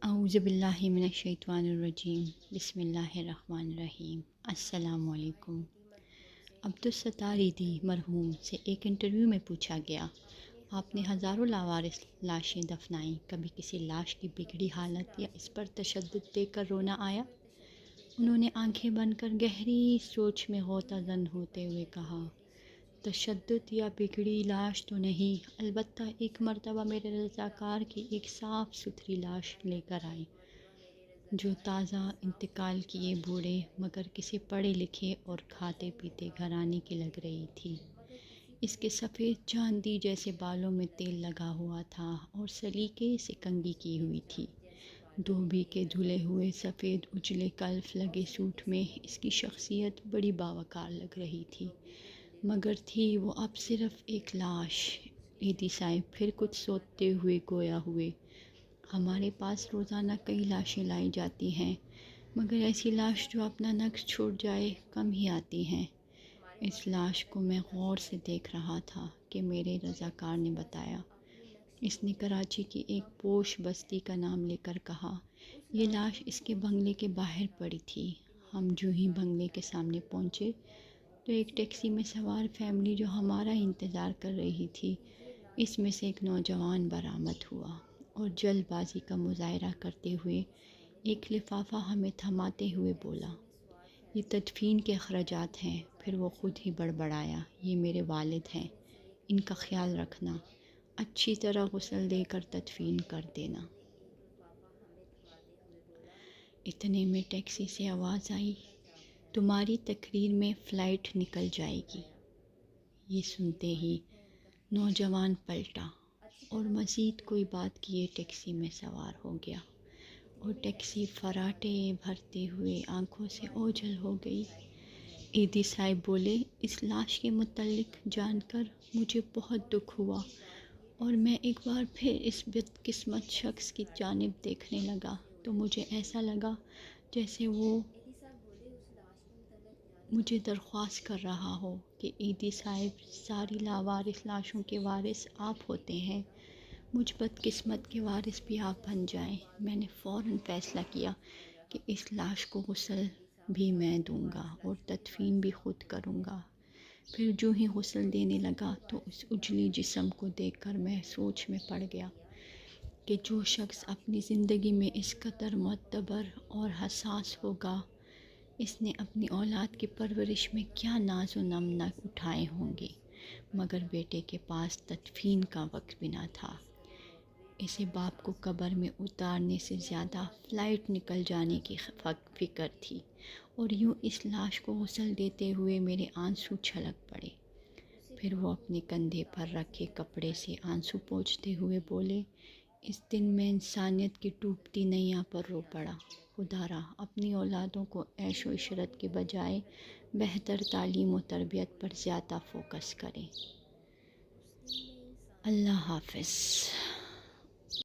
اعوذ باللہ من الشیطان الرجیم، بسم اللہ الرحمن الرحیم۔ السلام علیکم۔ عبدالستار ایدھی مرحوم سے ایک انٹرویو میں پوچھا گیا، آپ نے ہزاروں لاوارث لاشیں دفنائیں، کبھی کسی لاش کی بگڑی حالت یا اس پر تشدد دیکھ کر رونا آیا؟ انہوں نے آنکھیں بند کر گہری سوچ میں غوطہ زن ہوتے ہوئے کہا، تشدد یا بگڑی لاش تو نہیں، البتہ ایک مرتبہ میرے رضاکار کی ایک صاف ستھری لاش لے کر آئے، جو تازہ انتقال کیے بوڑھے مگر کسی پڑھے لکھے اور کھاتے پیتے گھرانے کی لگ رہی تھی۔ اس کے سفید چاندی جیسے بالوں میں تیل لگا ہوا تھا اور سلیقے سے کنگھی کی ہوئی تھی۔ دھوبی کے دھلے ہوئے سفید اجلے کلف لگے سوٹ میں اس کی شخصیت بڑی باوقار لگ رہی تھی، مگر تھی وہ اب صرف ایک لاش۔ ایدھی صاحب پھر کچھ سوچتے ہوئے گویا ہوئے، ہمارے پاس روزانہ کئی لاشیں لائی جاتی ہیں، مگر ایسی لاش جو اپنا نقش چھوڑ جائے کم ہی آتی ہیں۔ اس لاش کو میں غور سے دیکھ رہا تھا کہ میرے رضاکار نے بتایا۔ اس نے کراچی کی ایک پوش بستی کا نام لے کر کہا، یہ لاش اس کے بنگلے کے باہر پڑی تھی۔ ہم جو ہی بنگلے کے سامنے پہنچے تو ایک ٹیکسی میں سوار فیملی جو ہمارا انتظار کر رہی تھی، اس میں سے ایک نوجوان برآمد ہوا اور جلد بازی کا مظاہرہ کرتے ہوئے ایک لفافہ ہمیں تھماتے ہوئے بولا، یہ تدفین کے اخراجات ہیں۔ پھر وہ خود ہی بڑبڑایا، یہ میرے والد ہیں، ان کا خیال رکھنا، اچھی طرح غسل دے کر تدفین کر دینا۔ اتنے میں ٹیکسی سے آواز آئی، تمہاری تقریر میں فلائٹ نکل جائے گی۔ یہ سنتے ہی نوجوان پلٹا اور مزید کوئی بات کیے ٹیکسی میں سوار ہو گیا اور ٹیکسی فراٹے بھرتے ہوئے آنکھوں سے اوجھل ہو گئی۔ ایدھی صاحب بولے، اس لاش کے متعلق جان کر مجھے بہت دکھ ہوا اور میں ایک بار پھر اس بدقسمت شخص کی جانب دیکھنے لگا تو مجھے ایسا لگا جیسے وہ مجھے درخواست کر رہا ہو کہ ایدھی صاحب، ساری لاوارث لاشوں کے وارث آپ ہوتے ہیں، مجھ بدقسمت کے وارث بھی آپ بن جائیں۔ میں نے فوراً فیصلہ کیا کہ اس لاش کو غسل بھی میں دوں گا اور تدفین بھی خود کروں گا۔ پھر جو ہی غسل دینے لگا تو اس اجلی جسم کو دیکھ کر میں سوچ میں پڑ گیا کہ جو شخص اپنی زندگی میں اس قدر معتبر اور حساس ہوگا، اس نے اپنی اولاد کی پرورش میں کیا ناز و نم نہ اٹھائے ہوں گے، مگر بیٹے کے پاس تدفین کا وقت بھی نہ تھا۔ اسے باپ کو قبر میں اتارنے سے زیادہ فلائٹ نکل جانے کی فکر تھی، اور یوں اس لاش کو غسل دیتے ہوئے میرے آنسو چھلک پڑے۔ پھر وہ اپنے کندھے پر رکھے کپڑے سے آنسو پوچھتے ہوئے بولے، اس دن میں انسانیت کی ڈوبتی نینیا پر رو پڑا۔ خدارا اپنی اولادوں کو عیش و عشرت کے بجائے بہتر تعلیم و تربیت پر زیادہ فوکس کریں۔ اللہ حافظ۔